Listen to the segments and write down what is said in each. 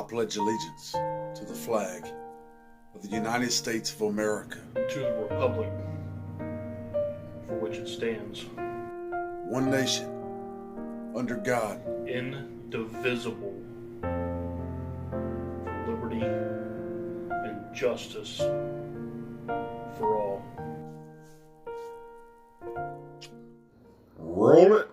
pledge allegiance to the flag of the United States of America, to the republic for which it stands, one nation, under God, indivisible, for liberty and justice for all. Roll it.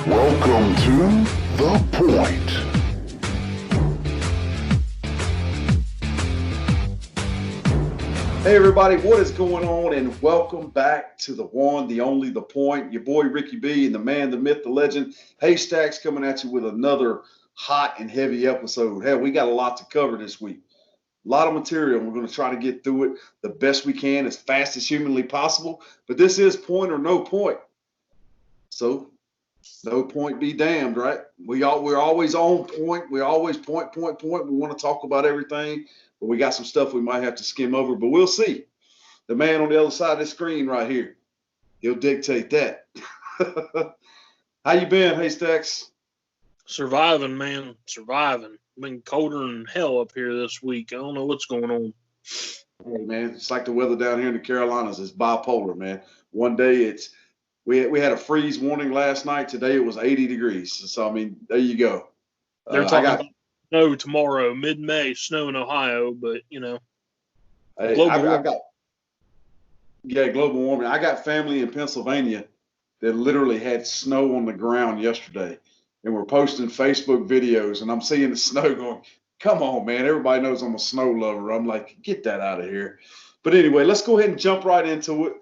Welcome to The Point. Hey everybody, what is going on? And welcome back to the one, the only, The Point. Your boy Ricky B and the man, the myth, the legend, Haystacks coming at you with another hot and heavy episode. Hey, we got a lot to cover this week. A lot of material, and we're going to try to get through it the best we can, as fast as humanly possible. But this is point or no point. So, no point be damned, right? We're always on point. We always point. We want to talk about everything, but we got some stuff we might have to skim over, but we'll see. The man on the other side of the screen right here, he'll dictate that. How you been, Haystacks? Surviving, man. Surviving. Been colder than hell up here this week. I don't know what's going on. Hey, man, it's like the weather down here in the Carolinas. It's bipolar, man. One day we had a freeze warning last night. Today it was 80 degrees. So, I mean, there you go. They're talking about snow tomorrow, mid-May, snow in Ohio, but, you know. Hey, global warming. I got family in Pennsylvania that literally had snow on the ground yesterday, and we're posting Facebook videos, and I'm seeing the snow going, come on, man. Everybody knows I'm a snow lover. I'm like, get that out of here. But anyway, let's go ahead and jump right into it.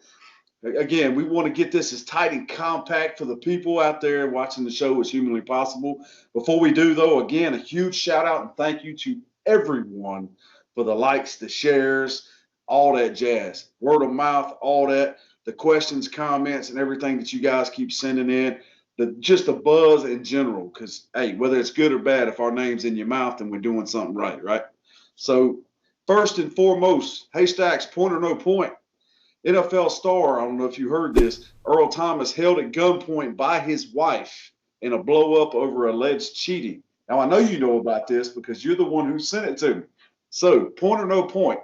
Again, we want to get this as tight and compact for the people out there watching the show as humanly possible. Before we do, though, again, a huge shout out and thank you to everyone for the likes, the shares, all that jazz. Word of mouth, all that, the questions, comments, and everything that you guys keep sending in. Just the buzz in general, because, hey, whether it's good or bad, if our name's in your mouth, then we're doing something right? So, first and foremost, Haystacks, point or no point. NFL star, I don't know if you heard this, Earl Thomas held at gunpoint by his wife in a blow-up over alleged cheating. Now, I know you know about this because you're the one who sent it to me. So, point or no point?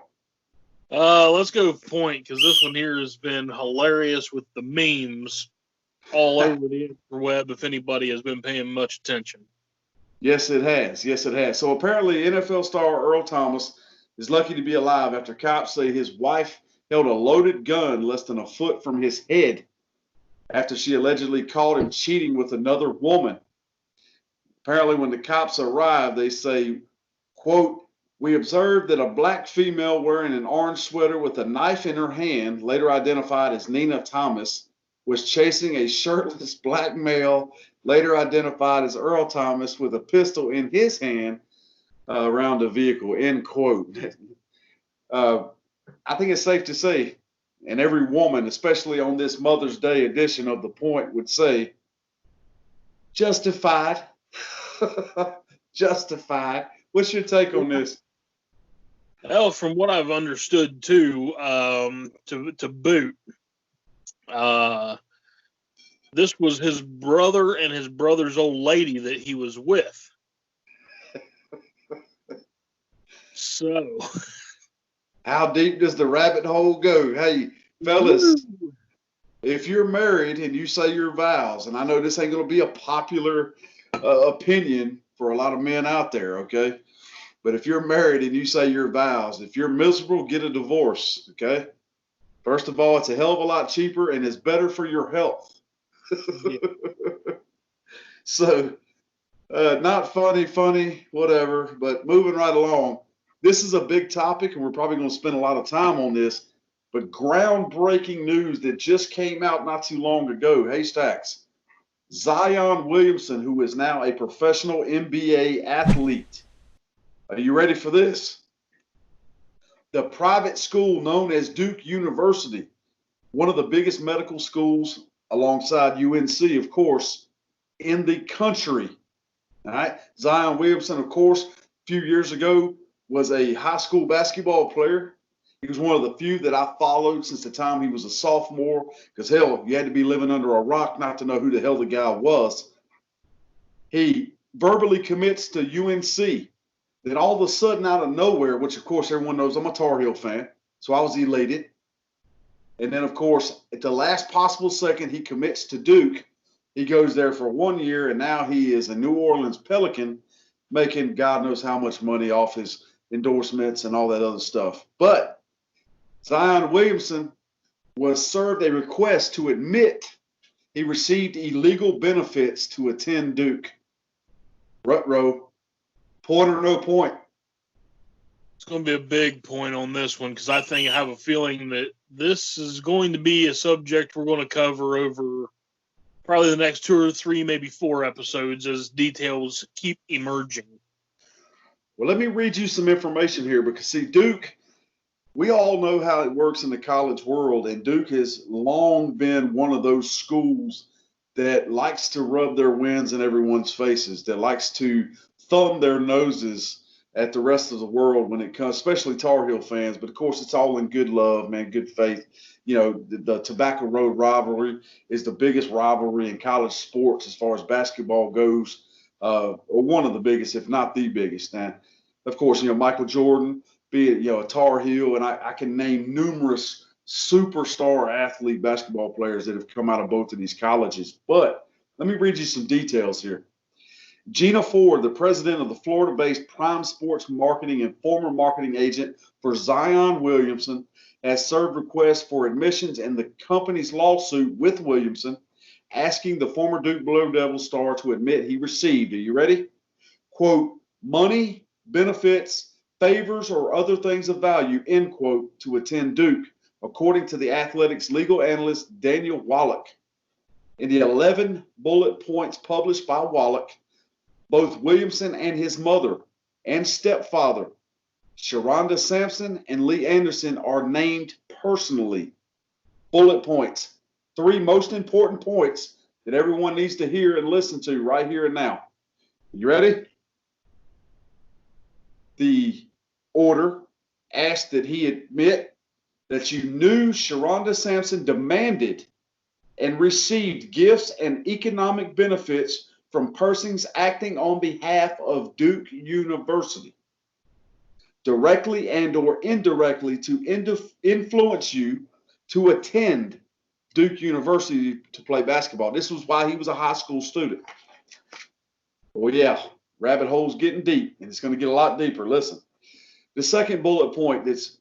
Let's go point, because this one here has been hilarious with the memes all over the interweb, if anybody has been paying much attention. Yes, it has. So, apparently, NFL star Earl Thomas is lucky to be alive after cops say his wife held a loaded gun less than a foot from his head after she allegedly caught him cheating with another woman. Apparently, when the cops arrived, they say, quote, "We observed that a black female wearing an orange sweater with a knife in her hand, later identified as Nina Thomas, was chasing a shirtless black male, later identified as Earl Thomas, with a pistol in his hand around the vehicle," end quote. I think it's safe to say, and every woman, especially on this Mother's Day edition of The Point, would say, justified. Justified. What's your take on this? Well, from what I've understood, too, to boot, this was his brother and his brother's old lady that he was with. So... How deep does the rabbit hole go? Hey, fellas, if you're married and you say your vows, and I know this ain't going to be a popular opinion for a lot of men out there, okay? But if you're married and you say your vows, if you're miserable, get a divorce, okay? First of all, it's a hell of a lot cheaper and it's better for your health. Yeah. So, not funny, whatever, but moving right along. This is a big topic, and we're probably going to spend a lot of time on this, but groundbreaking news that just came out not too long ago. Haystacks, Zion Williamson, who is now a professional NBA athlete. Are you ready for this? The private school known as Duke University, one of the biggest medical schools alongside UNC, of course, in the country. All right. Zion Williamson, of course, a few years ago was a high school basketball player. He was one of the few that I followed since the time he was a sophomore, because, hell, you had to be living under a rock not to know who the hell the guy was. He verbally commits to UNC. Then all of a sudden, out of nowhere, which, of course, everyone knows I'm a Tar Heel fan, so I was elated. And then, of course, at the last possible second, he commits to Duke. He goes there for 1 year, and now he is a New Orleans Pelican, making God knows how much money off his endorsements and all that other stuff. But Zion Williamson was served a request to admit he received illegal benefits to attend Duke. Rutrow, point or no point? It's going to be a big point on this one, because I have a feeling that this is going to be a subject we're going to cover over probably the next 2 or 3, maybe 4 episodes as details keep emerging. Well, let me read you some information here, because, see, Duke, we all know how it works in the college world, and Duke has long been one of those schools that likes to rub their wins in everyone's faces, that likes to thumb their noses at the rest of the world when it comes, especially Tar Heel fans. But, of course, it's all in good love, man, good faith. You know, the Tobacco Road rivalry is the biggest rivalry in college sports as far as basketball goes, or one of the biggest, if not the biggest. And, of course, you know, Michael Jordan, be it, you know, a Tar Heel, and I can name numerous superstar athlete basketball players that have come out of both of these colleges. But let me read you some details here. Gina Ford, the president of the Florida-based Prime Sports Marketing and former marketing agent for Zion Williamson, has served requests for admissions in the company's lawsuit with Williamson, asking the former Duke Blue Devil star to admit he received, are you ready? Quote, money, benefits, favors, or other things of value, end quote, to attend Duke, according to the Athletics legal analyst Daniel Wallach. In the 11 bullet points published by Wallach, both Williamson and his mother and stepfather, Sharonda Sampson and Lee Anderson, are named personally. Bullet points. 3 most important points that everyone needs to hear and listen to right here and now. You ready? The order asked that he admit that you knew Sharonda Sampson demanded and received gifts and economic benefits from persons acting on behalf of Duke University, directly and or indirectly to influence you to attend Duke University to play basketball. This was why he was a high school student. Well, yeah, rabbit hole's getting deep, and it's going to get a lot deeper. Listen, the second bullet point that's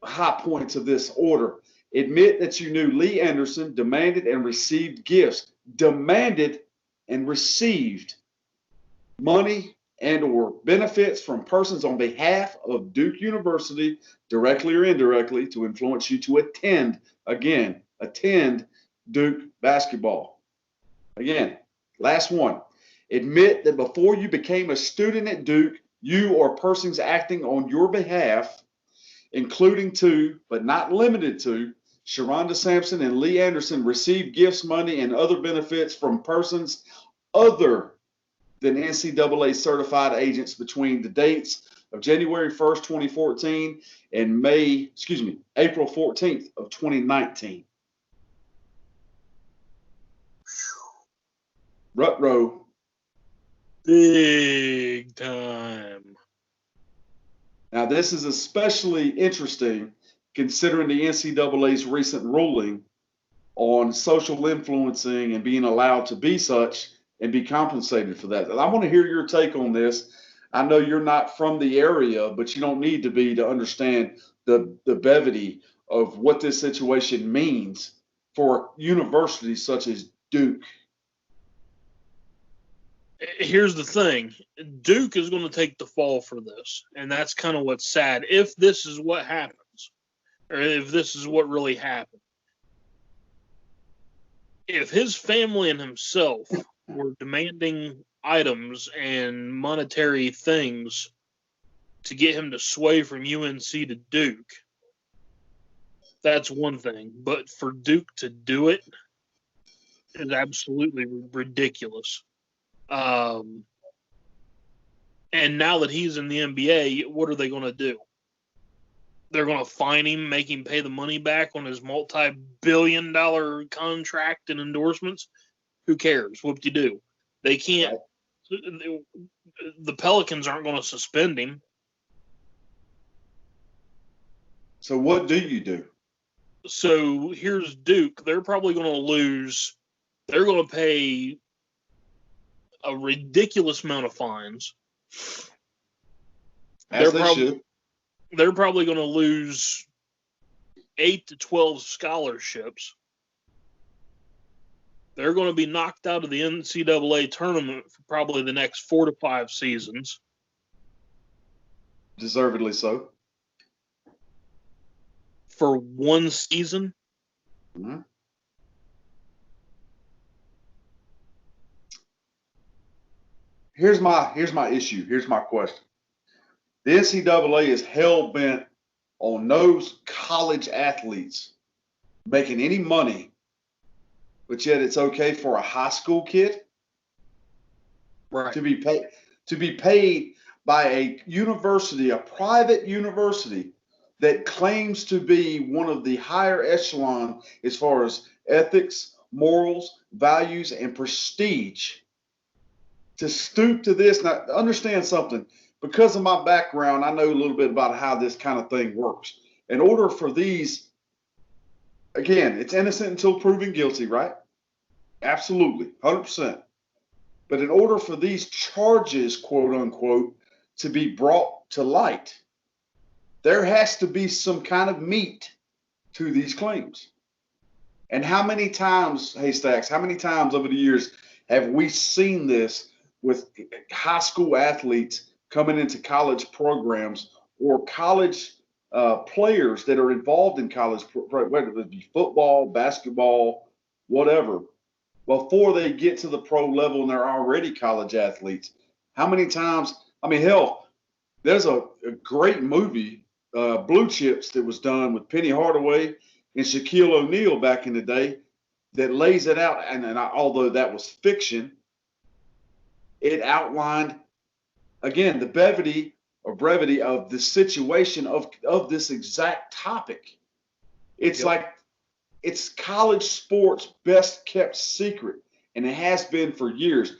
high points of this order: admit that you knew Lee Anderson demanded and received gifts, demanded and received money and or benefits from persons on behalf of Duke University, directly or indirectly, to influence you to attend Duke basketball. Again, last one. Admit that before you became a student at Duke, you or persons acting on your behalf, including to, but not limited to, Sharonda Sampson and Lee Anderson, received gifts, money, and other benefits from persons other than NCAA certified agents between the dates of January 1st, 2014 and April 14th of 2019. Rutrow. Big time. Now, this is especially interesting considering the NCAA's recent ruling on social influencing and being allowed to be such and be compensated for that. And I want to hear your take on this. I know you're not from the area, but you don't need to be to understand the brevity of what this situation means for universities such as Duke. Here's the thing. Duke is going to take the fall for this, and that's kind of what's sad. If this is what happens, or if this is what really happened, if his family and himself were demanding items and monetary things to get him to sway from UNC to Duke, that's one thing. But for Duke to do it is absolutely ridiculous. And now that he's in the NBA, what are they going to do? They're going to fine him, make him pay the money back on his multi-billion-dollar contract and endorsements. Who cares? Whoop-de-doo. They can't. Right. The Pelicans aren't going to suspend him. So what do you do? So here's Duke. They're probably going to lose. They're going to pay a ridiculous amount of fines. As they should. They're probably going to lose 8 to 12 scholarships. They're going to be knocked out of the NCAA tournament for probably the next 4 to 5 seasons. Deservedly so. For one season? Mm-hmm. Here's my issue. Here's my question. The NCAA is hell-bent on no college athletes making any money, but yet it's okay for a high school kid to be paid by a university, a private university that claims to be one of the higher echelon as far as ethics, morals, values, and prestige. To stoop to this, now understand something. Because of my background, I know a little bit about how this kind of thing works. In order for these, again, it's innocent until proven guilty, right? Absolutely, 100%. But in order for these charges, quote unquote, to be brought to light, there has to be some kind of meat to these claims. And how many times, Haystacks, how many times over the years have we seen this with high school athletes coming into college programs or college players that are involved in college, whether it be football, basketball, whatever, before they get to the pro level and they're already college athletes? How many times? I mean, hell, there's a great movie, Blue Chips, that was done with Penny Hardaway and Shaquille O'Neal back in the day that lays it out. And although that was fiction, it outlined, again, the brevity of the situation of this exact topic. It's like it's college sports' best kept secret, and it has been for years.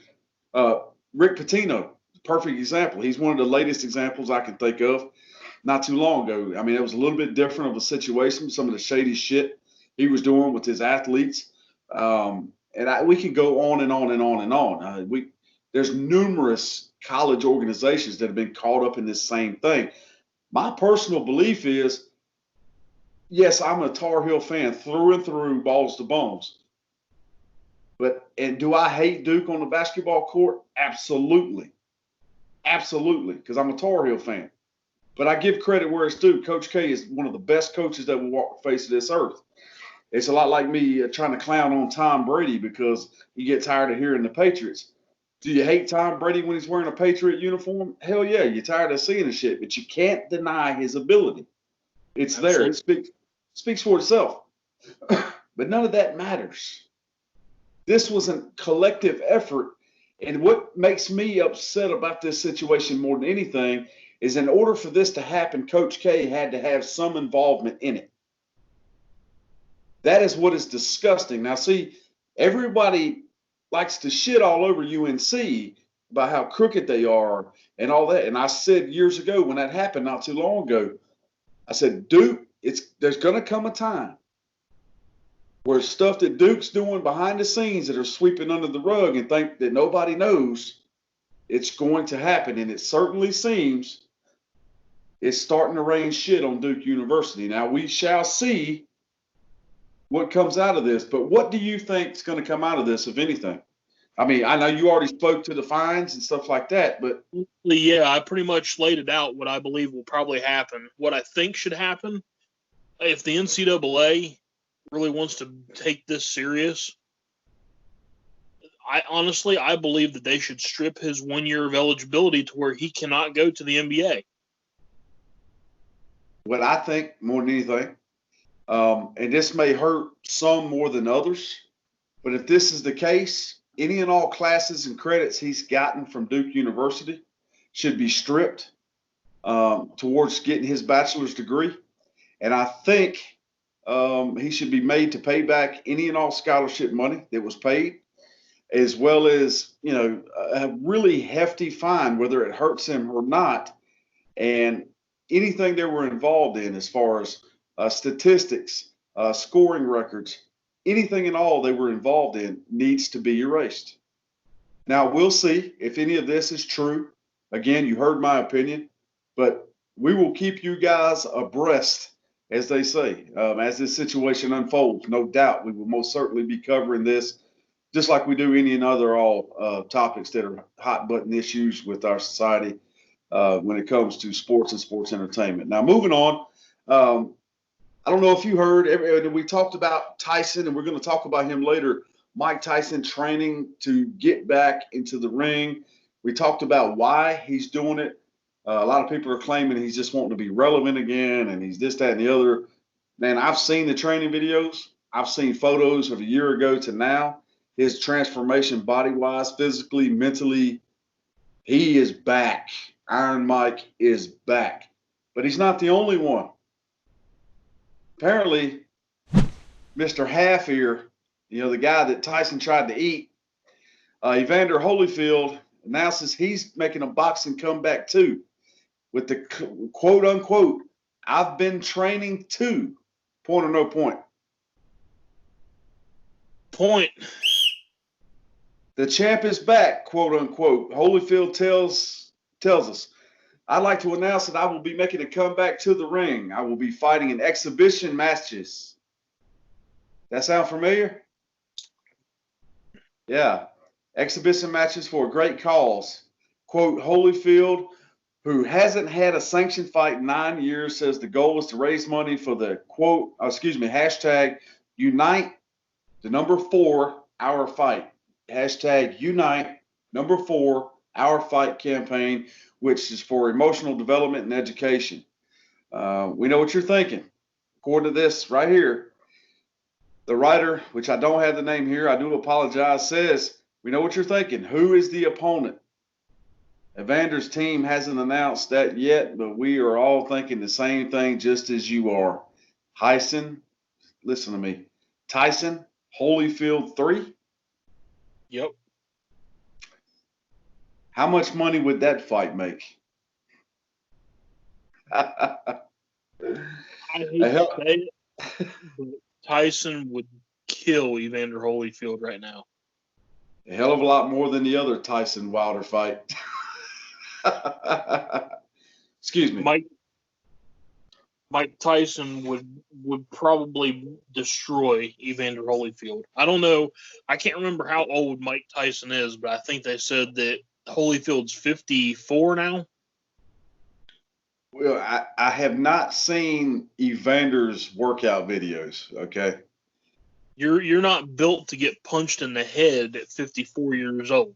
Rick Pitino, perfect example. He's one of the latest examples I can think of. Not too long ago. I mean, it was a little bit different of a situation, some of the shady shit he was doing with his athletes. We can go on and on and on and on. There's numerous college organizations that have been caught up in this same thing. My personal belief is, yes, I'm a Tar Heel fan through and through, balls to bones. And do I hate Duke on the basketball court? Absolutely. Absolutely, because I'm a Tar Heel fan. But I give credit where it's due. Coach K is one of the best coaches that will walk the face of this earth. It's a lot like me trying to clown on Tom Brady because you get tired of hearing the Patriots. Do you hate Tom Brady when he's wearing a Patriot uniform? Hell yeah, you're tired of seeing the shit, but you can't deny his ability. It's there. It speaks for itself. But none of that matters. This was a collective effort, and what makes me upset about this situation more than anything is in order for this to happen, Coach K had to have some involvement in it. That is what is disgusting. Now, see, everybody likes to shit all over UNC about how crooked they are and all that. And I said years ago when that happened not too long ago, I said, Duke, there's going to come a time where stuff that Duke's doing behind the scenes that are sweeping under the rug and think that nobody knows, it's going to happen. And it certainly seems it's starting to rain shit on Duke University. Now, we shall see what comes out of this. But what do you think is going to come out of this, if anything? I mean, I know you already spoke to the fines and stuff like that, but yeah, I pretty much laid it out what I believe will probably happen. What I think should happen, if the NCAA really wants to take this serious, I believe that they should strip his 1 year of eligibility to where he cannot go to the NBA. What I think more than anything, and this may hurt some more than others, but if this is the case, any and all classes and credits he's gotten from Duke University should be stripped towards getting his bachelor's degree. And I think he should be made to pay back any and all scholarship money that was paid, as well as, a really hefty fine, whether it hurts him or not. And anything they were involved in as far as statistics, scoring records, anything and all they were involved in needs to be erased. Now, we'll see if any of this is true. Again, you heard my opinion, but we will keep you guys abreast, as they say, as this situation unfolds. No doubt we will most certainly be covering this, just like we do any and other topics that are hot button issues with our society when it comes to sports and sports entertainment. Now, moving on, I don't know if you heard, we talked about Tyson, and we're going to talk about him later. Mike Tyson training to get back into the ring. We talked about why he's doing it. A lot of people are claiming he's just wanting to be relevant again, and he's this, that, and the other. Man, I've seen the training videos. I've seen photos of a year ago to now. His transformation body-wise, physically, mentally, he is back. Iron Mike is back. But he's not the only one. Apparently, Mr. Half-Ear, the guy that Tyson tried to eat, Evander Holyfield announces he's making a boxing comeback too, with the quote-unquote, "I've been training too," point or no point. Point. The champ is back, quote-unquote. Holyfield tells us, "I'd like to announce that I will be making a comeback to the ring. I will be fighting in exhibition matches." That sound familiar? Yeah. Exhibition matches for a great cause. Quote, Holyfield, who hasn't had a sanctioned fight in 9 years, says the goal is to raise money for the hashtag Unite the number 4 Our Fight. Hashtag Unite number 4 Our Fight campaign, which is for emotional development and education. We know what you're thinking. According to this right here, the writer, which I don't have the name here, I do apologize, says, we know what you're thinking. Who is the opponent? Evander's team hasn't announced that yet, but we are all thinking the same thing just as you are. Tyson, listen to me. Tyson, Holyfield 3? Yep. How much money would that fight make? I hate to say it, but Tyson would kill Evander Holyfield right now. A hell of a lot more than the other Tyson Wilder fight. Excuse me. Mike Tyson would probably destroy Evander Holyfield. I don't know. I can't remember how old Mike Tyson is, but I think they said that Holyfield's 54 now. Well, I have not seen Evander's workout videos, okay? You're not built to get punched in the head at 54 years old.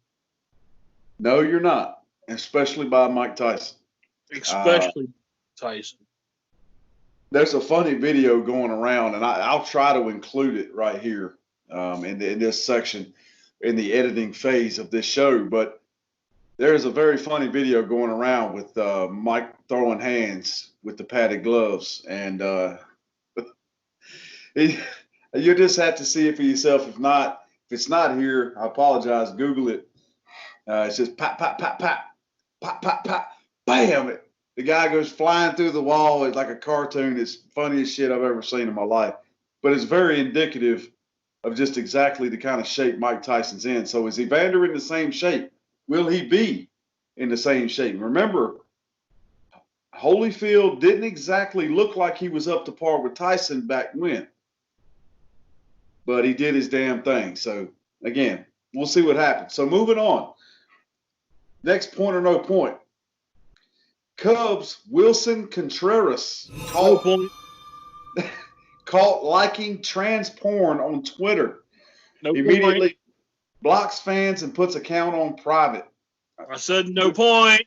No, you're not, especially by Mike Tyson. Especially Tyson. There's a funny video going around, and I'll try to include it right here in this section in the editing phase of this show. But there's a very funny video going around with Mike throwing hands with the padded gloves, and you just have to see it for yourself. If it's not here, I apologize. Google it. It's just pop, pop, pop, pop, pop, pop, pop, bam! The guy goes flying through the wall. It's like a cartoon. It's the funniest shit I've ever seen in my life. But it's very indicative of just exactly the kind of shape Mike Tyson's in. So is Evander in the same shape? Will he be in the same shape? Remember, Holyfield didn't exactly look like he was up to par with Tyson back when. But he did his damn thing. So, again, we'll see what happens. So, moving on. Next point or no point. Cubs Wilson Contreras caught liking trans porn on Twitter. Immediately blocks fans and puts account on private. I said no point.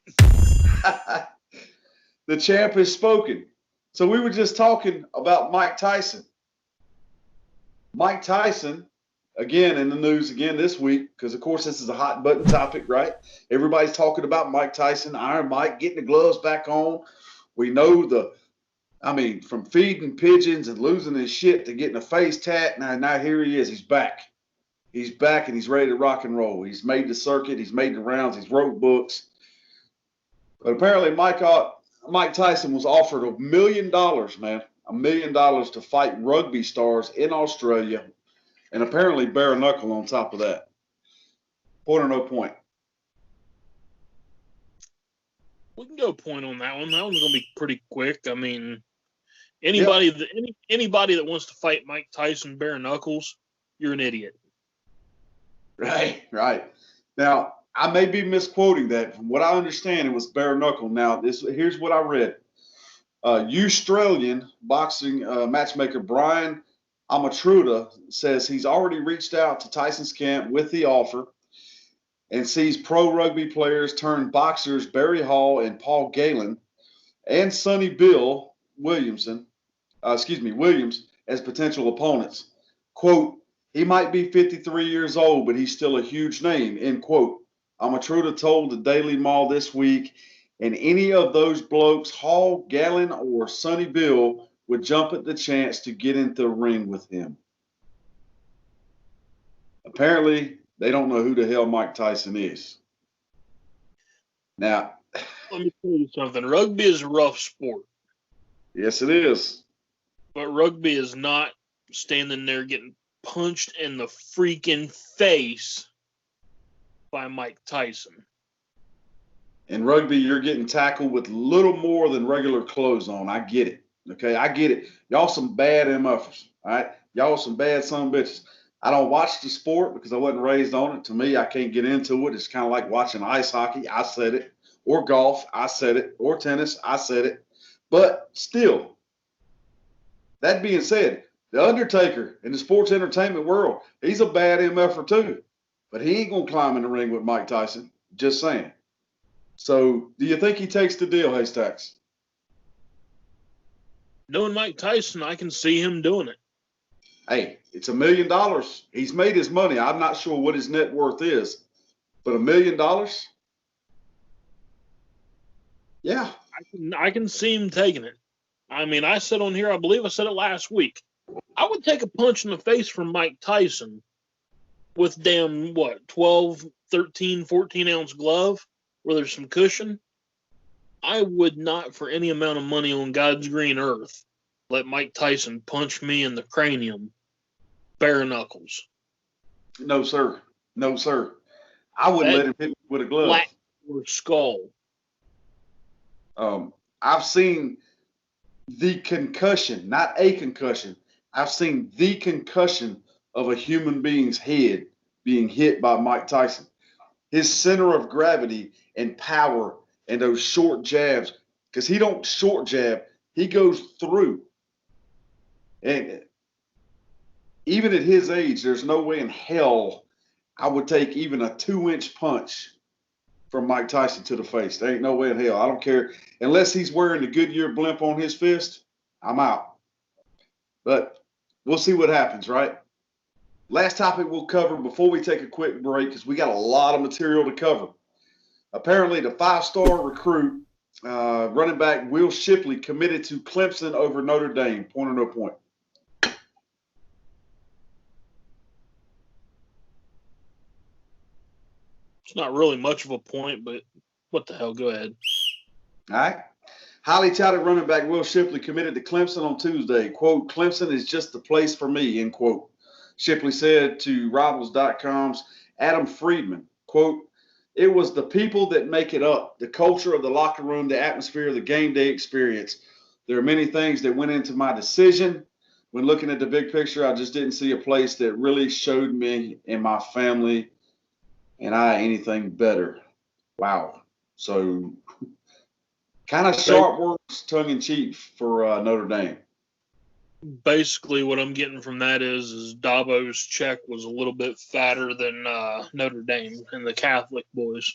The champ has spoken. So we were just talking about Mike Tyson. Mike Tyson again in the news again this week, because of course this is a hot button topic, right? Everybody's talking about Mike Tyson, Iron Mike, getting the gloves back on. We know from feeding pigeons and losing his shit to getting a face tat. Now here he is. He's back. He's back and he's ready to rock and roll. He's made the circuit. He's made the rounds. He's wrote books. But apparently Mike Tyson was offered $1 million, man. $1 million to fight rugby stars in Australia, and apparently bare-knuckle on top of that. Point or no point? We can go point on that one. That one's going to be pretty quick. I mean, anybody that wants to fight Mike Tyson bare knuckles, you're an idiot. Right. Now, I may be misquoting that. From what I understand, it was bare knuckle. Now, here's what I read. Australian boxing matchmaker Brian Amatruda says he's already reached out to Tyson's camp with the offer and sees pro rugby players turned boxers Barry Hall and Paul Galen and Sonny Bill Williams as potential opponents. Quote, he might be 53 years old, but he's still a huge name, end quote. Amatruda told the Daily Mail this week, and any of those blokes, Hall, Galen, or Sonny Bill, would jump at the chance to get into the ring with him. Apparently, they don't know who the hell Mike Tyson is. Now, let me tell you something. Rugby is a rough sport. Yes, it is. But rugby is not standing there getting punched in the freaking face by Mike Tyson. In rugby, you're getting tackled with little more than regular clothes on. I get it. Okay, I get it. Y'all some bad MFers. All right, y'all some bad son of bitches. I don't watch the sport because I wasn't raised on it. To me, I can't get into it. It's kind of like watching ice hockey. I said it. Or golf. I said it. Or tennis. I said it. But still, that being said, The Undertaker in the sports entertainment world, he's a bad MFer too. But he ain't going to climb in the ring with Mike Tyson. Just saying. So, do you think he takes the deal, Haystacks? Knowing Mike Tyson, I can see him doing it. Hey, it's $1 million. He's made his money. I'm not sure what his net worth is, but $1 million? Yeah. I can see him taking it. I mean, I said on here, I believe I said it last week. I would take a punch in the face from Mike Tyson with 12, 13, 14-ounce glove where there's some cushion. I would not, for any amount of money on God's green earth, let Mike Tyson punch me in the cranium bare knuckles. No, sir. No, sir. I wouldn't let him hit me with a glove. Flat or skull. I've seen the concussion, not a concussion. I've seen the concussion of a human being's head being hit by Mike Tyson. His center of gravity and power and those short jabs, because he don't short jab, he goes through. And even at his age, there's no way in hell I would take even a 2-inch punch from Mike Tyson to the face. There ain't no way in hell. I don't care. Unless he's wearing the Goodyear blimp on his fist, I'm out. But we'll see what happens, right? Last topic we'll cover before we take a quick break, because we got a lot of material to cover. Apparently, the 5-star recruit, running back Will Shipley, committed to Clemson over Notre Dame. Point or no point? It's not really much of a point, but what the hell? Go ahead. All right. Highly touted running back Will Shipley committed to Clemson on Tuesday. Quote, Clemson is just the place for me, end quote. Shipley said to Rivals.com's Adam Friedman, quote, it was the people that make it up, the culture of the locker room, the atmosphere, the game day experience. There are many things that went into my decision. When looking at the big picture, I just didn't see a place that really showed me and my family and I anything better. Wow. So kind of sharp words, tongue-in-cheek for Notre Dame. Basically, what I'm getting from that is Dabo's check was a little bit fatter than Notre Dame and the Catholic boys.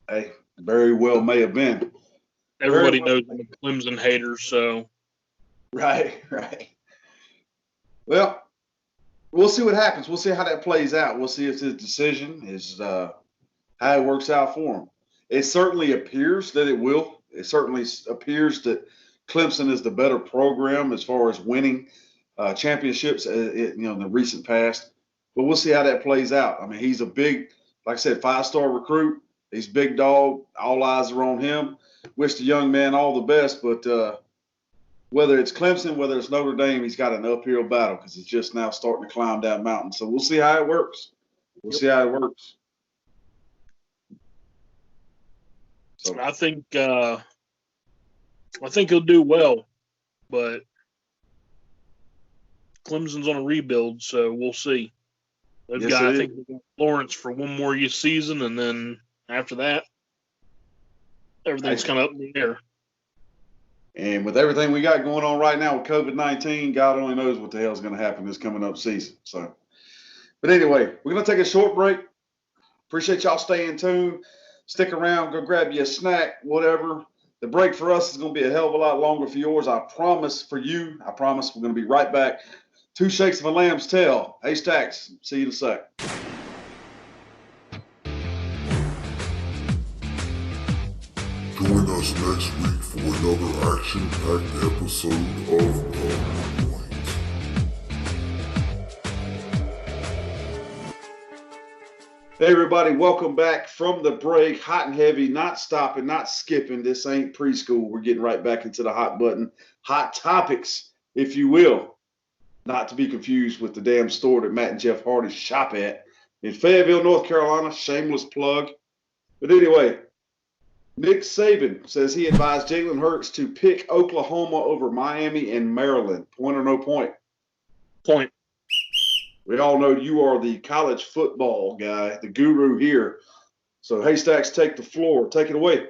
Hey, very well may have been. Everybody knows I'm a Clemson hater, so. Right. Well, we'll see what happens. We'll see how that plays out. We'll see if his decision is how it works out for him. It certainly appears that it will. It certainly appears that Clemson is the better program as far as winning championships, in the recent past. But we'll see how that plays out. I mean, he's a big, like I said, 5-star recruit. He's big dog. All eyes are on him. Wish the young man all the best, but whether it's Clemson, whether it's Notre Dame, he's got an uphill battle because he's just now starting to climb that mountain. So we'll see how it works. See how it works. So I think he'll do well, but Clemson's on a rebuild, so we'll see. They've got, I think, Lawrence for one more season, and then after that, everything's kind of up in the air. And with everything we got going on right now with COVID-19, God only knows what the hell is going to happen this coming up season. So, but anyway, we're going to take a short break. Appreciate y'all staying tuned. Stick around, go grab you a snack, whatever. The break for us is going to be a hell of a lot longer for yours. I promise for you. I promise we're going to be right back. 2 shakes of a lamb's tail. Hey, Stacks. See you in a sec. Join us next week for another action-packed episode of The Point. Hey, everybody. Welcome back from the break. Hot and heavy, not stopping, not skipping. This ain't preschool. We're getting right back into the hot button. Hot topics, if you will. Not to be confused with the damn store that Matt and Jeff Hardy shop at in Fayetteville, North Carolina. Shameless plug. But anyway, Nick Saban says he advised Jalen Hurts to pick Oklahoma over Miami and Maryland. Point or no point? Point. We all know you are the college football guy, the guru here. So, Haystacks, take the floor. Take it away.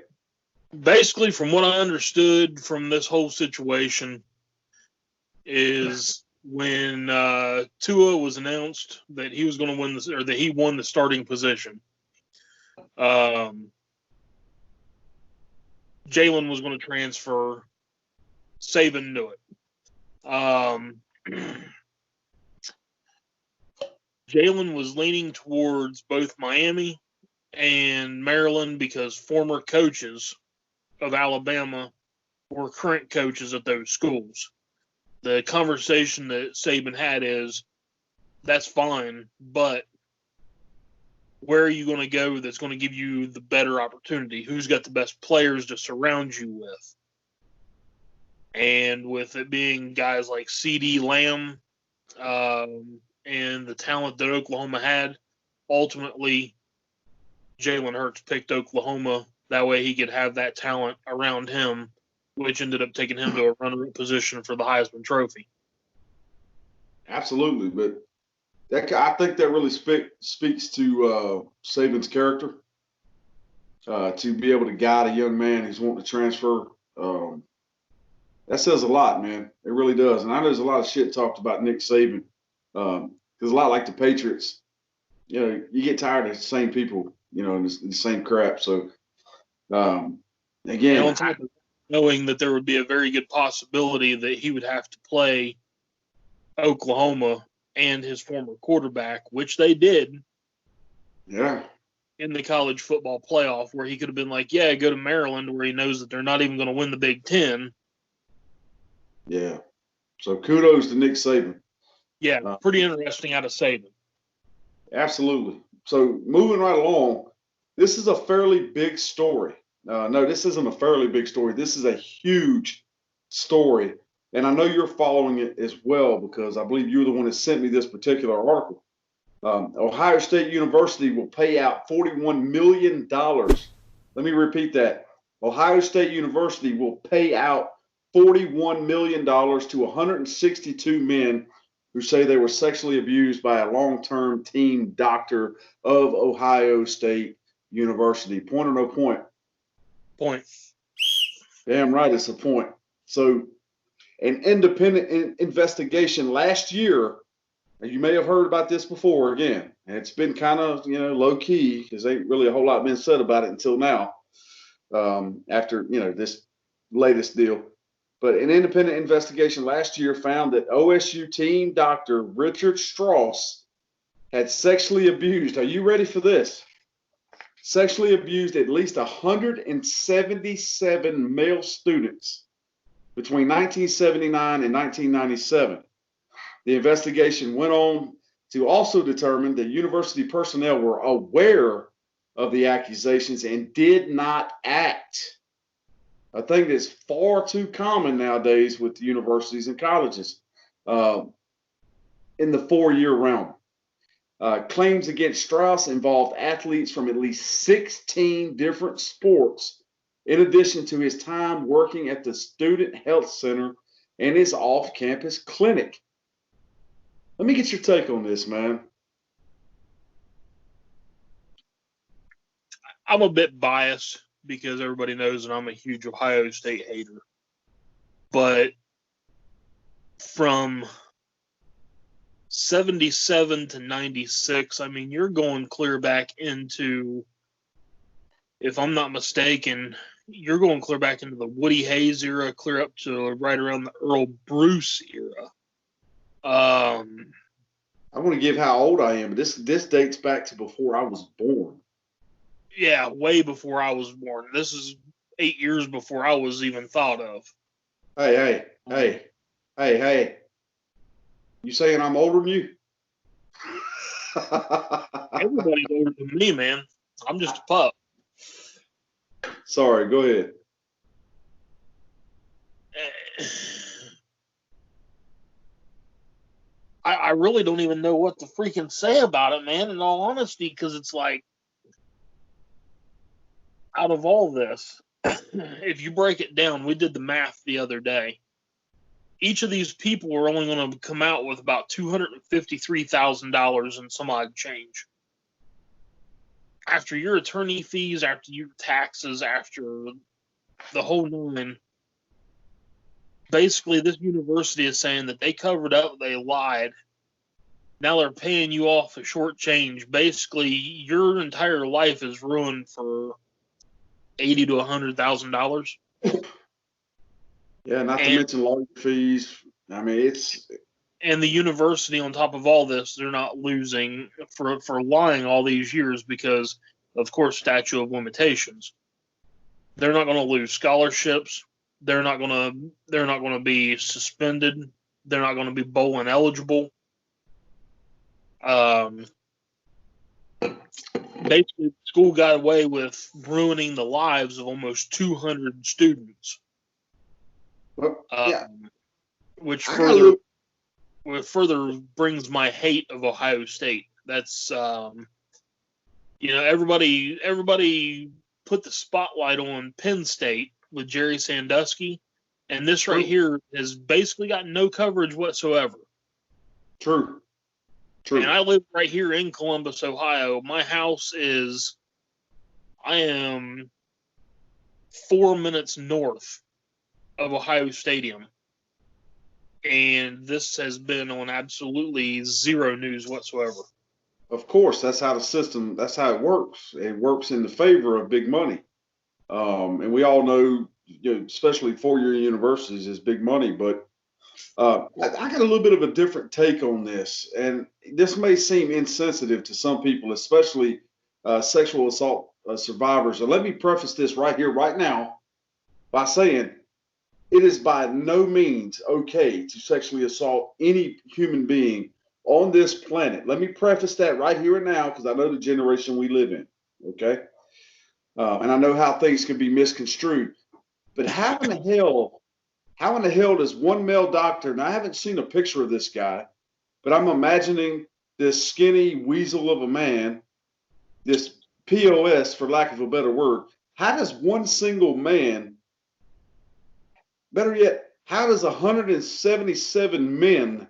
Basically, from what I understood from this whole situation is when Tua was announced that he was going to win this, or that he won the starting position. Jalen was going to transfer. Saban knew it. Jalen was leaning towards both Miami and Maryland because former coaches of Alabama were current coaches at those schools. The conversation that Saban had is, that's fine, but where are you going to go that's going to give you the better opportunity? Who's got the best players to surround you with? And with it being guys like C.D. Lamb and the talent that Oklahoma had, ultimately Jalen Hurts picked Oklahoma. That way he could have that talent around him, which ended up taking him to a runner-up position for the Heisman Trophy. Absolutely, but I think that really speaks to Saban's character, to be able to guide a young man who's wanting to transfer. That says a lot, man. It really does. And I know there's a lot of shit talked about Nick Saban, because a lot like the Patriots, you get tired of the same people, and the same crap. So, again, on top of knowing that there would be a very good possibility that he would have to play Oklahoma and his former quarterback, which they did. Yeah. In the college football playoff, where he could have been like, yeah, go to Maryland, where he knows that they're not even going to win the Big Ten. Yeah. So kudos to Nick Saban. Yeah, pretty interesting out of Saban. Absolutely. So moving right along, this is a fairly big story. No, this isn't a fairly big story. This is a huge story. And I know you're following it as well, because I believe you're the one that sent me this particular article. Ohio State University will pay out $41 million. Let me repeat that. Ohio State University will pay out $41 million to 162 men who say they were sexually abused by a long-term team doctor of Ohio State University. Point or no point? Point. Damn right, it's a point. So, an independent investigation last year, and you may have heard about this before again, and it's been kind of, low key, because ain't really a whole lot been said about it until now, after, this latest deal. But an independent investigation last year found that OSU team doctor Richard Strauss had sexually abused. Are you ready for this? Sexually abused at least 177 male students between 1979 and 1997. The investigation went on to also determine that university personnel were aware of the accusations and did not act. A thing that's far too common nowadays with universities and colleges in the 4-year realm. Claims against Strauss involved athletes from at least 16 different sports, in addition to his time working at the Student Health Center and his off-campus clinic. Let me get your take on this, man. I'm a bit biased because everybody knows that I'm a huge Ohio State hater. But from 77 to 96, I mean, you're going clear back into, if I'm not mistaken, you're going clear back into the Woody Hayes era, clear up to right around the Earl Bruce era. I want to give how old I am, but this dates back to before I was born. Yeah, way before I was born. This is 8 years before I was even thought of. Hey. You saying I'm older than you? Everybody's older than me, man. I'm just a pup. Sorry, go ahead. I really don't even know what to freaking say about it, man, in all honesty, because it's like, out of all this, if you break it down, we did the math the other day. Each of these people are only going to come out with about $253,000 and some odd change. After your attorney fees, after your taxes, after the whole nine, basically this university is saying that they covered up, they lied. Now they're paying you off a short change. Basically, your entire life is ruined for $80,000 to $100,000. Yeah, not to mention lawyer fees. I mean, it's. And the university, on top of all this, they're not losing for lying all these years because, of course, statute of limitations. They're not going to lose scholarships. They're not going to be suspended. They're not going to be bowl ineligible. Basically, the school got away with ruining the lives of almost 200 students. Well, yeah. Which further brings my hate of Ohio State. That's everybody put the spotlight on Penn State with Jerry Sandusky, and this right here has basically got no coverage whatsoever. True. And I live right here in Columbus, Ohio. My house I am 4 minutes north of Ohio Stadium. And this has been on absolutely zero news whatsoever. Of course, that's how it works. It works in the favor of big money. And we all know, especially 4-year universities is big money, but I got a little bit of a different take on this, and this may seem insensitive to some people, especially sexual assault survivors. And let me preface this right here, right now, by saying it is by no means okay to sexually assault any human being on this planet. Let me preface that right here and now, because I know the generation we live in, okay? And I know how things can be misconstrued. But how in the hell does one male doctor, and I haven't seen a picture of this guy, but I'm imagining this skinny weasel of a man, this POS, for lack of a better word, how does one single man, better yet, how does 177 men,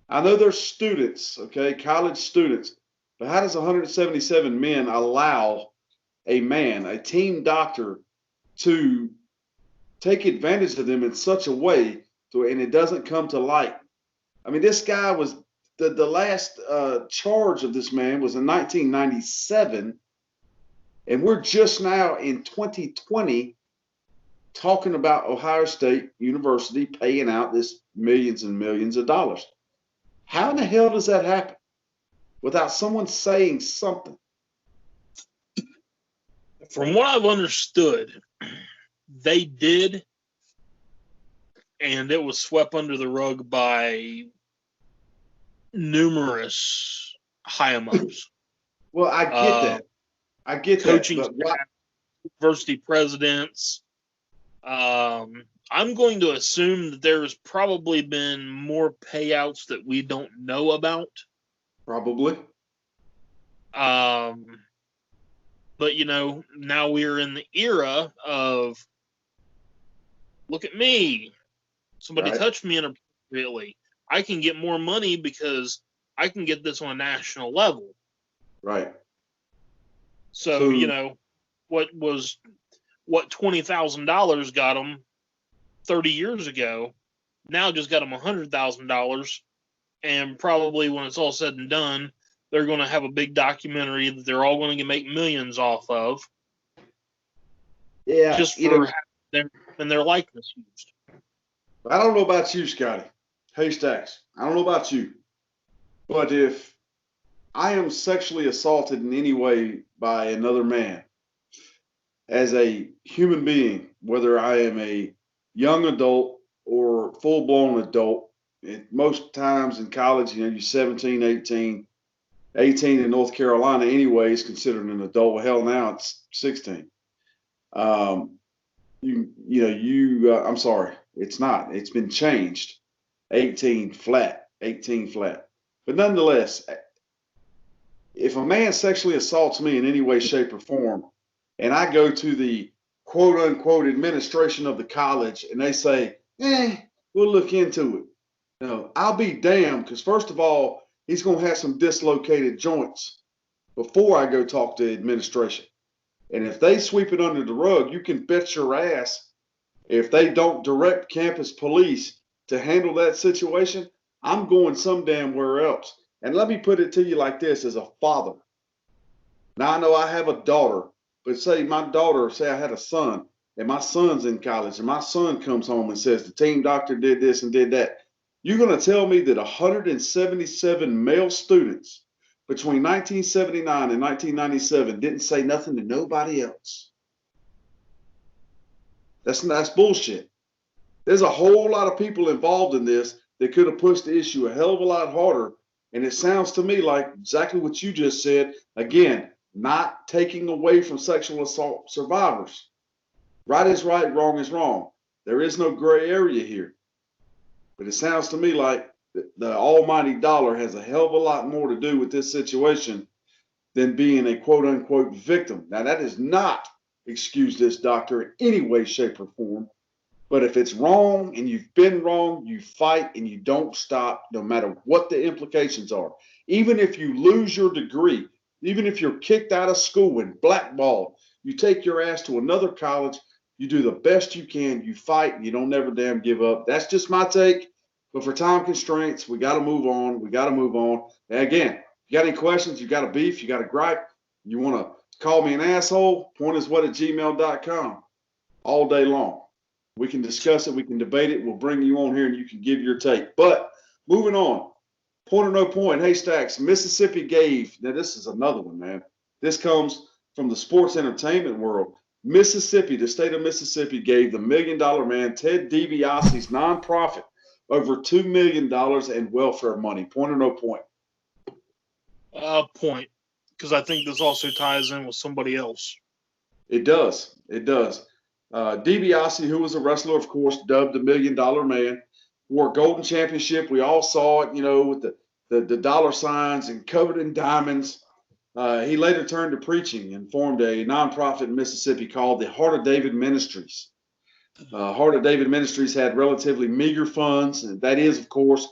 I know they're students, okay, college students, but how does 177 men allow a man, a team doctor, to take advantage of them in such a way and it doesn't come to light? I mean, this guy was, the last charge of this man was in 1997, and we're just now in 2020 talking about Ohio State University paying out this millions and millions of dollars. How in the hell does that happen without someone saying something? From what I've understood, they did, and it was swept under the rug by numerous high-em-ups. Well, I get that. I get coaching that. But staff, university presidents. I'm going to assume that there's probably been more payouts that we don't know about. Probably. But, you know, now we're in the era of, look at me. Somebody Right. touched me inappropriately. I can get more money because I can get this on a national level. Right. So you know, what $20,000 got them 30 years ago, now just got them $100,000. And probably when it's all said and done, they're going to have a big documentary that they're all going to make millions off of. Yeah. Just for having their likeness used. I don't know about you, Scotty. Haystacks. I don't know about you. But if I am sexually assaulted in any way by another man, as a human being, whether I am a young adult or full-blown adult, most times in college, you know, you're 17, 18 in North Carolina anyway is considered an adult. Hell, now it's 16. I'm sorry, it's not. It's been changed. 18 flat. But nonetheless, if a man sexually assaults me in any way, shape, or form, and I go to the quote unquote administration of the college and they say, we'll look into it. No, I'll be damned, because first of all, he's going to have some dislocated joints before I go talk to administration. And if they sweep it under the rug, you can bet your ass, if they don't direct campus police to handle that situation, I'm going some damn where else. And let me put it to you like this, as a father. Now, I know I have a daughter, but say I had a son, and my son's in college, and my son comes home and says the team doctor did this and did that. You're going to tell me that 177 male students between 1979 and 1997 didn't say nothing to nobody else? That's bullshit. There's a whole lot of people involved in this that could have pushed the issue a hell of a lot harder. And it sounds to me like exactly what you just said. Again, not taking away from sexual assault survivors. Right is right, wrong is wrong. There is no gray area here. But it sounds to me like the almighty dollar has a hell of a lot more to do with this situation than being a quote unquote victim. Now, that does not excuse this doctor in any way, shape, or form. But if it's wrong and you've been wrong, you fight and you don't stop, no matter what the implications are. Even if you lose your degree, even if you're kicked out of school and blackballed, you take your ass to another college, you do the best you can, you fight, and you don't never damn give up. That's just my take. But for time constraints, we got to move on. And again, you got any questions, you got a beef, you got a gripe, you want to call me an asshole, pointiswhat@gmail.com all day long. We can discuss it. We can debate it. We'll bring you on here and you can give your take. But moving on, point or no point, Haystacks, Mississippi gave, now this is another one, man. This comes from the sports entertainment world. Mississippi, the state of Mississippi, gave the $1 million man, Ted DiBiase's nonprofit, over $2 million in welfare money. Point or no point? Point. Because I think this also ties in with somebody else. It does. DiBiase, who was a wrestler, of course, dubbed the $1 million man, wore a golden championship. We all saw it, with the dollar signs and covered in diamonds. He later turned to preaching and formed a nonprofit in Mississippi called the Heart of David Ministries. Heart of David Ministries had relatively meager funds, and that is, of course,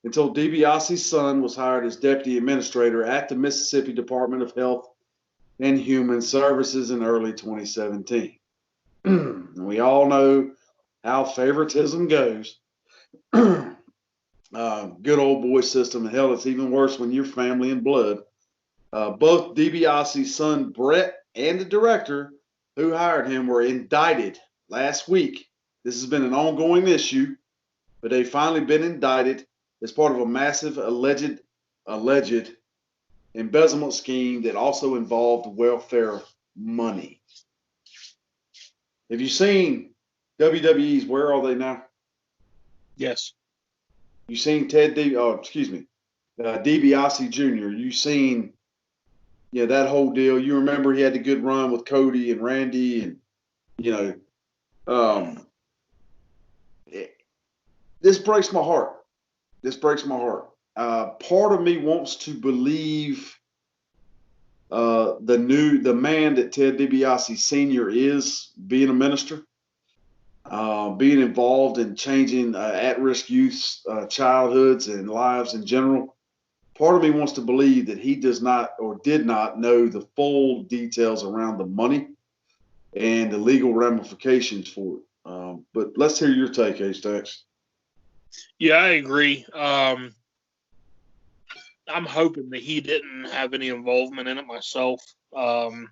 until DiBiase's son was hired as deputy administrator at the Mississippi Department of Health and Human Services in early 2017. We all know how favoritism goes. Good old boy system. And hell, it's even worse when you're family and blood. Both DiBiase's son, Brett, and the director who hired him were indicted last week. This has been an ongoing issue, but they've finally been indicted as part of a massive alleged embezzlement scheme that also involved welfare money. Have you seen WWE's Where Are They Now? Yes. You seen DiBiase Jr. You seen, that whole deal. You remember he had the good run with Cody and Randy, and this breaks my heart. Part of me wants to believe the man that Ted DiBiase Sr. is, being a minister, being involved in changing at-risk youth's childhoods and lives in general. Part of me wants to believe that he does not or did not know the full details around the money and the legal ramifications for it. But let's hear your take, H-Stacks. Yeah, I agree. I'm hoping that he didn't have any involvement in it myself. And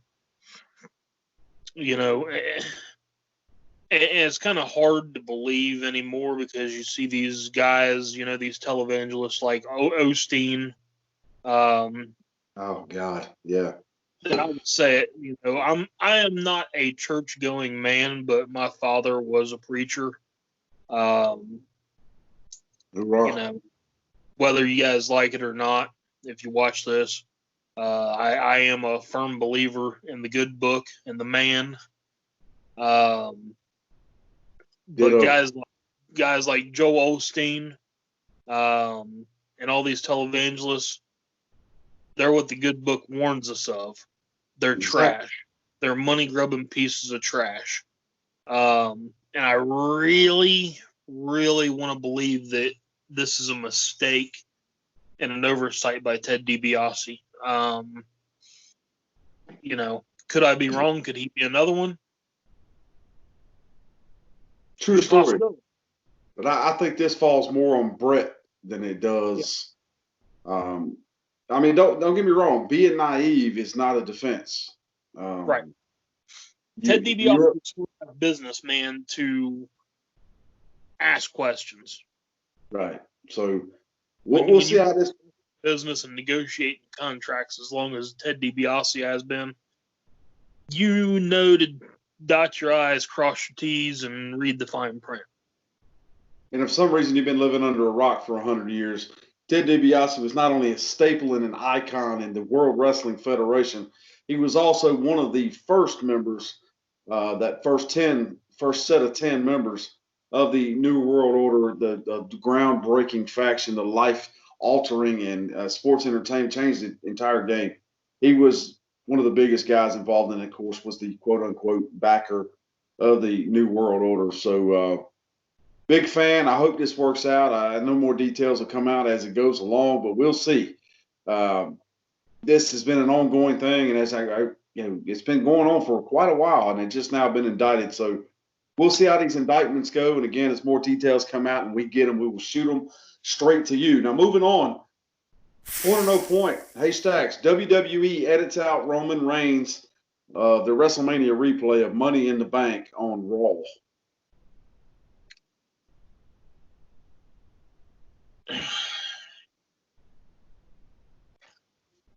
it's kind of hard to believe anymore because you see these guys, these televangelists like Osteen. Oh God, yeah. And I would say it. I am not a church-going man, but my father was a preacher. Whether you guys like it or not, if you watch this, I am a firm believer in the good book and the man. But guys like Joel Osteen, and all these televangelists, they're what the good book warns us of. They're trash. They're money-grubbing pieces of trash. And I really, really want to believe that this is a mistake and an oversight by Ted DiBiase. Could I be wrong? Could he be another one? True story. But I think this falls more on Brett than it does. Yeah. Don't get me wrong. Being naive is not a defense. Right. Ted DiBiase is a businessman to ask questions. Right. So we'll see how this business and negotiating contracts. As long as Ted DiBiase has been, to dot your I's, cross your T's, and read the fine print. And if for some reason you've been living under a rock for 100 years, Ted DiBiase was not only a staple and an icon in the World Wrestling Federation, he was also one of the first members, that first set of 10 members of the New World Order, the groundbreaking faction, the life-altering and sports entertainment, changed the entire game. He was one of the biggest guys involved, and of course was the quote-unquote backer of the New World Order. So big fan. I hope this works out. I know more details will come out as it goes along, but we'll see. This has been an ongoing thing, and as it's been going on for quite a while, and it's just now been indicted. So we'll see how these indictments go. And again, as more details come out and we get them, we will shoot them straight to you. Now, moving on. Point or no point. Hey, Stacks, WWE edits out Roman Reigns, the WrestleMania replay of Money in the Bank on Raw.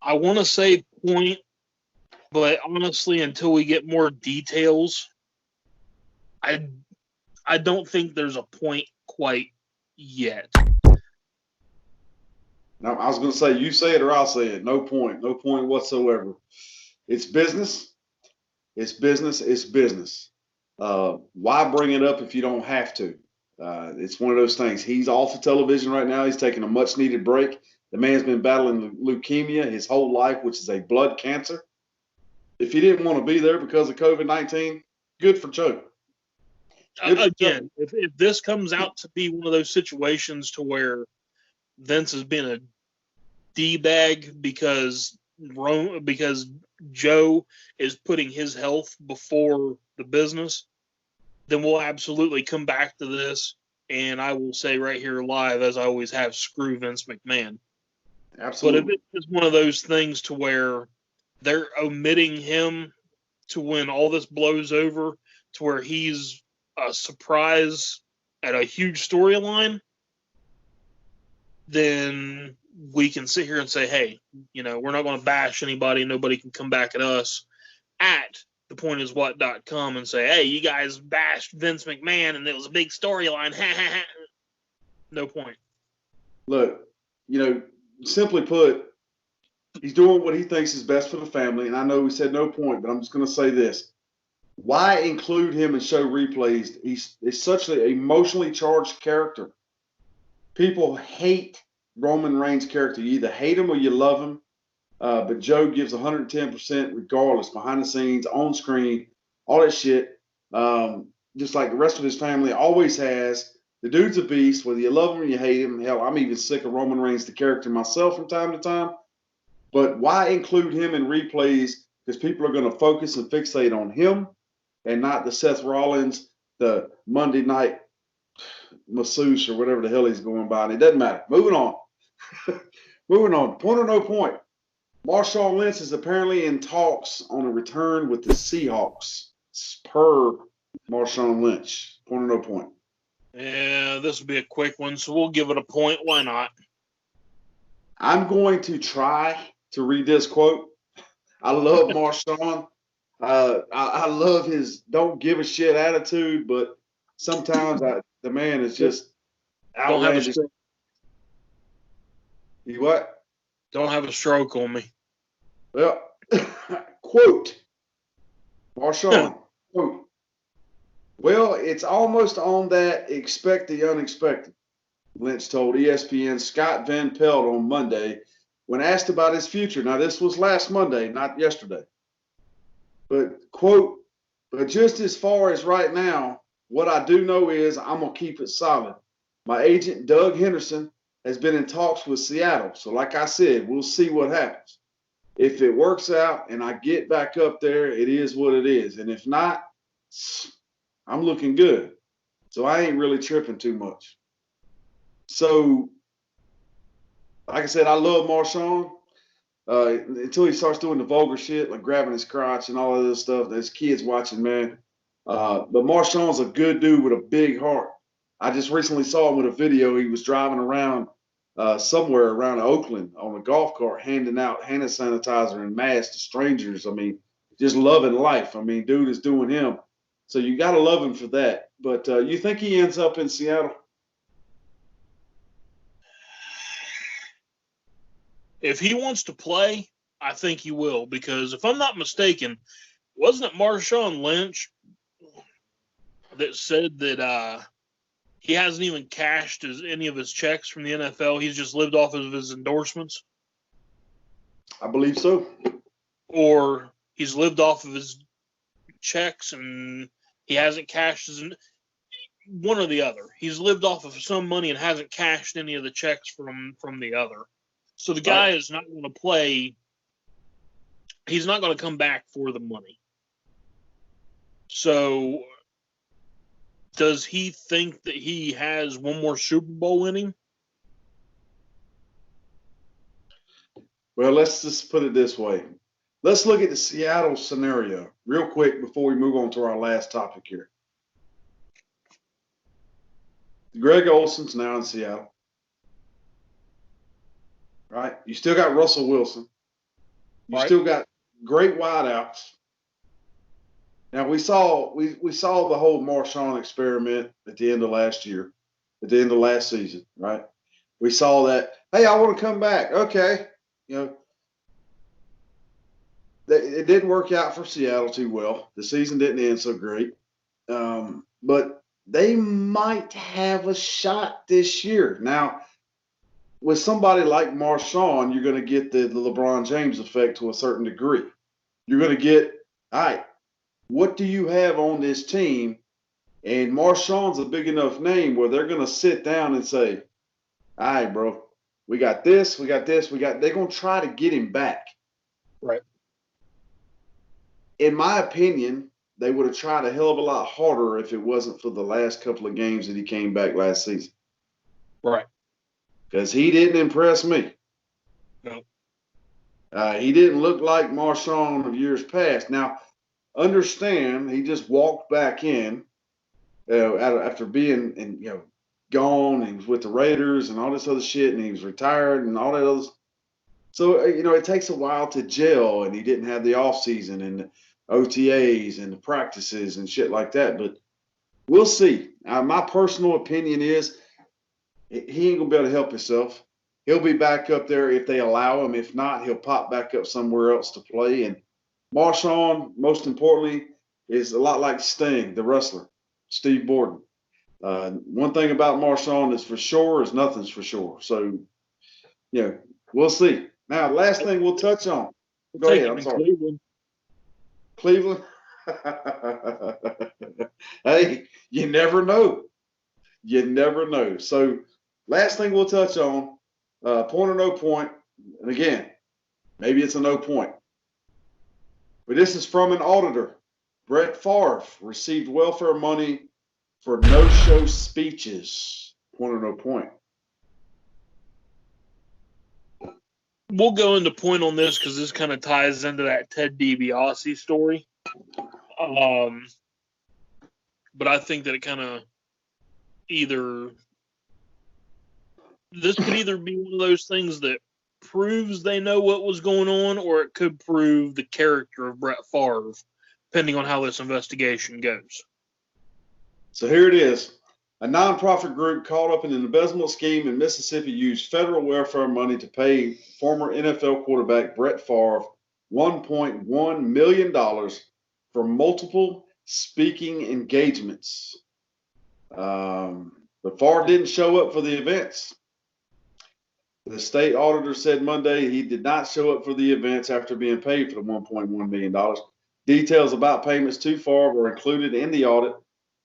I want to say point, but honestly, until we get more details, I don't think there's a point quite yet. Now, I was going to say, you say it or I'll say it. No point whatsoever. It's business. It's business. It's business. Why bring it up if you don't have to? It's one of those things. He's off of television right now. He's taking a much-needed break. The man's been battling leukemia his whole life, which is a blood cancer. If he didn't want to be there because of COVID-19, good for Joe. Again, if this comes out to be one of those situations to where Vince has been a D-bag because Joe is putting his health before the business, then we'll absolutely come back to this, and I will say right here live, as I always have, screw Vince McMahon. Absolutely. But if it's one of those things to where they're omitting him to when all this blows over, to where he's a surprise at a huge storyline, then we can sit here and say, hey, we're not going to bash anybody. Nobody can come back at us at thepointiswhat.com and say, hey, you guys bashed Vince McMahon and it was a big storyline. No point. Look, simply put, he's doing what he thinks is best for the family. And I know we said no point, but I'm just going to say this. Why include him and show replays? He's such an emotionally charged character. People hate Roman Reigns' character. You either hate him or you love him. But Joe gives 110% regardless, behind the scenes, on screen, all that shit. Just like the rest of his family always has. The dude's a beast, whether you love him or you hate him. Hell, I'm even sick of Roman Reigns, the character, myself from time to time. But why include him in replays? Because people are going to focus and fixate on him and not the Seth Rollins, the Monday night masseuse or whatever the hell he's going by. And it doesn't matter. Moving on. Moving on. Point or no point. Marshawn Lynch is apparently in talks on a return with the Seahawks, per Marshawn Lynch. Point or no point. Yeah, this will be a quick one, so we'll give it a point. Why not? I'm going to try to read this quote. I love Marshawn. I love his don't give a shit attitude, but sometimes the man is just outlandish. You what? Don't have a stroke on me. Well, quote, Marshawn, quote, well, it's almost on that expect the unexpected, Lynch told ESPN's Scott Van Pelt on Monday when asked about his future. Now, this was last Monday, not yesterday. But, quote, but just as far as right now, what I do know is I'm going to keep it solid. My agent, Doug Henderson, has been in talks with Seattle. So like I said, we'll see what happens. If it works out and I get back up there, it is what it is. And if not, I'm looking good. So I ain't really tripping too much. So, like I said, I love Marshawn until he starts doing the vulgar shit, like grabbing his crotch and all of this stuff. There's kids watching, man. But Marshawn's a good dude with a big heart. I just recently saw him with a video. He was driving around somewhere around Oakland on a golf cart, handing out hand sanitizer and masks to strangers. I mean, just loving life. I mean, dude is doing him. So you got to love him for that. But you think he ends up in Seattle? If he wants to play, I think he will. Because if I'm not mistaken, wasn't it Marshawn Lynch that said that he hasn't even cashed any of his checks from the NFL? He's just lived off of his endorsements? I believe so. Or he's lived off of his checks and he hasn't cashed his – one or the other. He's lived off of some money and hasn't cashed any of the checks from the other. So the guy is not going to play – he's not going to come back for the money. So – does he think that he has one more Super Bowl in him? Well, let's just put it this way. Let's look at the Seattle scenario real quick before we move on to our last topic here. Greg Olson's now in Seattle. Right? You still got Russell Wilson. You still got great wideouts. Now, we saw the whole Marshawn experiment at the end of last year, at the end of last season, right? We saw that, hey, I want to come back. Okay. It didn't work out for Seattle too well. The season didn't end so great. But they might have a shot this year. Now, with somebody like Marshawn, you're going to get the LeBron James effect to a certain degree. You're going to get, all right, what do you have on this team? And Marshawn's a big enough name where they're going to sit down and say, all right, bro, we got this, we got this, they're going to try to get him back. Right. In my opinion, they would have tried a hell of a lot harder if it wasn't for the last couple of games that he came back last season. Right. Because he didn't impress me. No. He didn't look like Marshawn of years past. Now, understand, he just walked back in after being gone, and he was with the Raiders and all this other shit, and he was retired and all that other. So it takes a while to gel, and he didn't have the off season and the OTAs and the practices and shit like that. But we'll see. My personal opinion is he ain't gonna be able to help himself. He'll be back up there if they allow him. If not, he'll pop back up somewhere else to play. And Marshawn, most importantly, is a lot like Sting, the wrestler, Steve Borden. One thing about Marshawn is for sure is nothing's for sure. So, we'll see. Now, last thing we'll touch on. Go ahead. I'm sorry. Cleveland. Hey, you never know. You never know. So, last thing we'll touch on, point or no point. And again, maybe it's a no point. But this is from an auditor. Brett Favre received welfare money for no-show speeches. Point or no point. We'll go into point on this because this kind of ties into that Ted DiBiase story. But I think that it kind of this could either be one of those things that proves they know what was going on, or it could prove the character of Brett Favre, depending on how this investigation goes. So here it is. A nonprofit group caught up in an embezzlement scheme in Mississippi used federal welfare money to pay former NFL quarterback Brett Favre $1.1 million for multiple speaking engagements. But Favre didn't show up for the events. The state auditor said Monday he did not show up for the events after being paid for the $1.1 million. Details about payments to Favre were included in the audit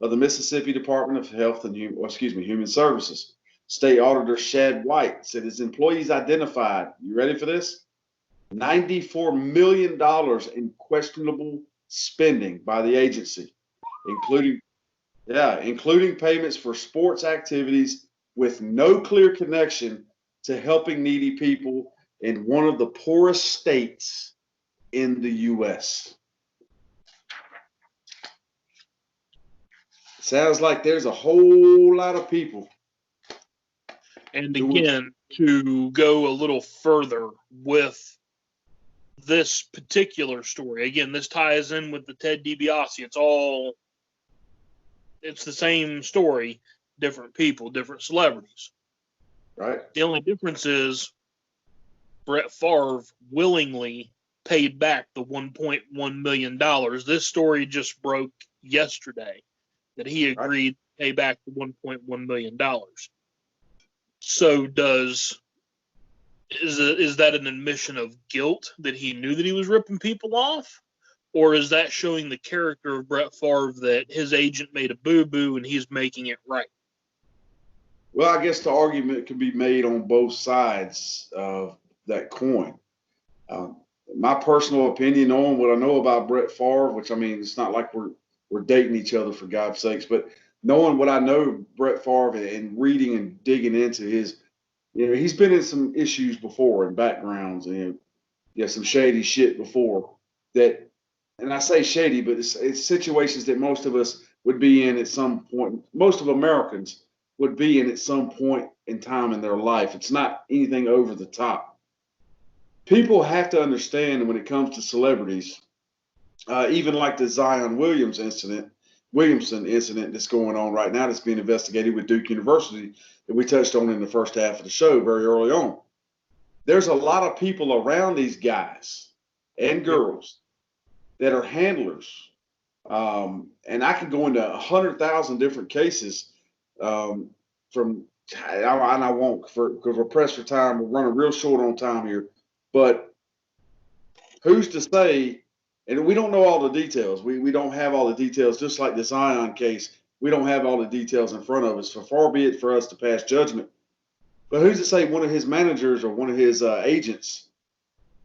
of the Mississippi Department of Health and Human Services. State Auditor Shad White said his employees identified, you ready for this? $94 million in questionable spending by the agency, including payments for sports activities with no clear connection to helping needy people in one of the poorest states in the U.S. Sounds like there's a whole lot of people. And again, to go a little further with this particular story, again, this ties in with the Ted DiBiase. It's the same story, different people, different celebrities. Right. The only difference is Brett Favre willingly paid back the $1.1 million. This story just broke yesterday that he agreed to pay back the $1.1 million. So is that an admission of guilt that he knew that he was ripping people off? Or is that showing the character of Brett Favre that his agent made a boo-boo and he's making it right? Well, I guess the argument can be made on both sides of that coin. My personal opinion on what I know about Brett Favre, which, I mean, it's not like we're dating each other for God's sakes, but knowing what I know Brett Favre and reading and digging into his, he's been in some issues before and backgrounds and some shady shit before that. And I say shady, but it's situations that most of us would be in at some point. Most of Americans would be in at some point in time in their life. It's not anything over the top. People have to understand when it comes to celebrities, even like the Zion Williamson incident that's going on right now that's being investigated with Duke University that we touched on in the first half of the show very early on. There's a lot of people around these guys and girls that are handlers. And I could go into 100,000 different cases and I won't because we're pressed for time. We're running real short on time here. But who's to say, and we don't know all the details. We don't have all the details, just like the Zion case. We don't have all the details in front of us. So far be it for us to pass judgment. But who's to say one of his managers or one of his agents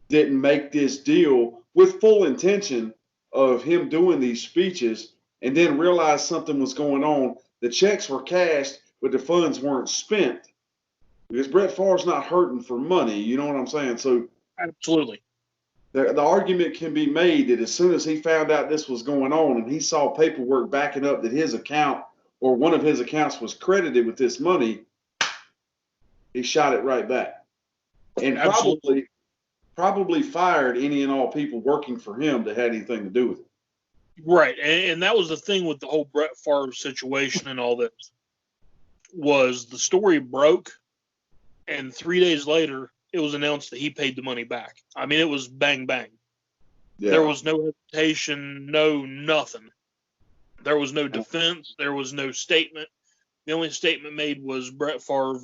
didn't make this deal with full intention of him doing these speeches and then realize something was going on? The checks were cashed, but the funds weren't spent. Because Brett Favre's not hurting for money. You know what I'm saying? So absolutely. The argument can be made that as soon as he found out this was going on and he saw paperwork backing up that his account or one of his accounts was credited with this money, he shot it right back. And probably fired any and all people working for him that had anything to do with it. Right. And that was the thing with the whole Brett Favre situation and all this, was the story broke, and 3 days later, it was announced that he paid the money back. I mean, it was bang, bang. Yeah. There was no hesitation, no nothing. There was no defense. There was no statement. The only statement made was Brett Favre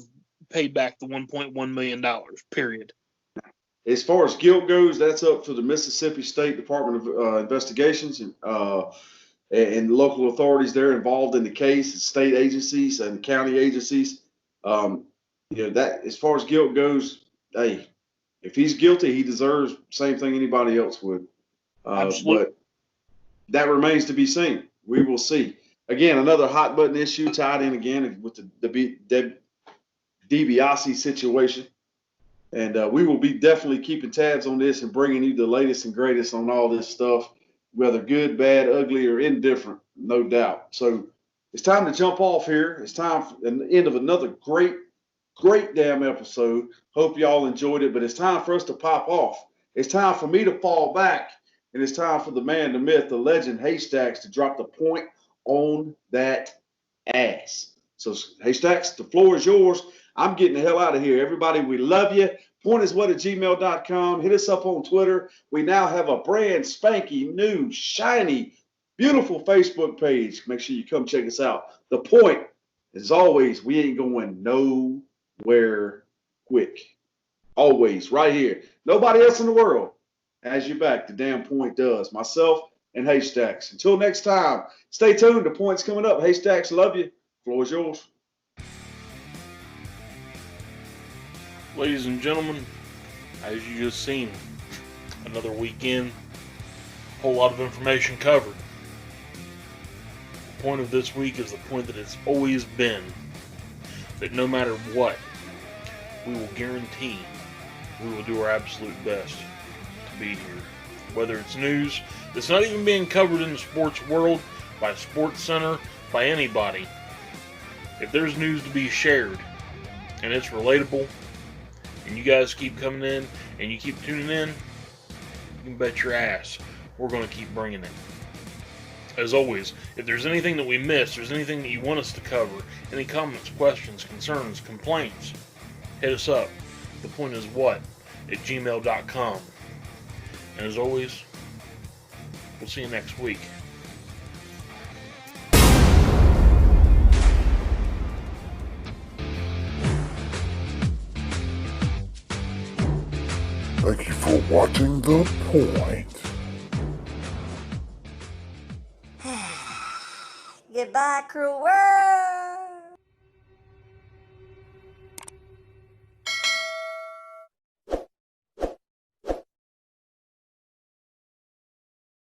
paid back the $1.1 million, period. As far as guilt goes, that's up to the Mississippi State Department of Investigations and the local authorities there involved in the case, and state agencies and county agencies. That as far as guilt goes, hey, if he's guilty, he deserves the same thing anybody else would. Absolutely. But that remains to be seen. We will see. Again, another hot button issue tied in again with the DiBiase situation. And we will be definitely keeping tabs on this and bringing you the latest and greatest on all this stuff, whether good, bad, ugly, or indifferent, no doubt. So it's time to jump off here. It's time for the end of another great damn episode. Hope y'all enjoyed it, but it's time for us to pop off. It's time for me to fall back, and it's time for the man, the myth, the legend, Haystacks, to drop the point on that ass. So, Haystacks, the floor is yours. I'm getting the hell out of here. Everybody, we love you. Pointiswhat@gmail.com. Hit us up on Twitter. We now have a brand spanky, new, shiny, beautiful Facebook page. Make sure you come check us out. The point, as always, we ain't going nowhere quick. Always, right here. Nobody else in the world has your back. The damn point does. Myself and Haystacks. Until next time, stay tuned. The point's coming up. Haystacks, love you. Floor is yours. Ladies and gentlemen, as you just seen, another weekend, a whole lot of information covered. The point of this week is the point that it's always been, that no matter what, we will guarantee we will do our absolute best to be here. Whether it's news that's not even being covered in the sports world, by Sports Center, by anybody. If there's news to be shared, and it's relatable, and you guys keep coming in, and you keep tuning in, you can bet your ass we're going to keep bringing it. As always, if there's anything that we missed, there's anything that you want us to cover, any comments, questions, concerns, complaints, hit us up. The point is what? @gmail.com. And as always, we'll see you next week. Thank you for watching The Point. Goodbye, cruel world.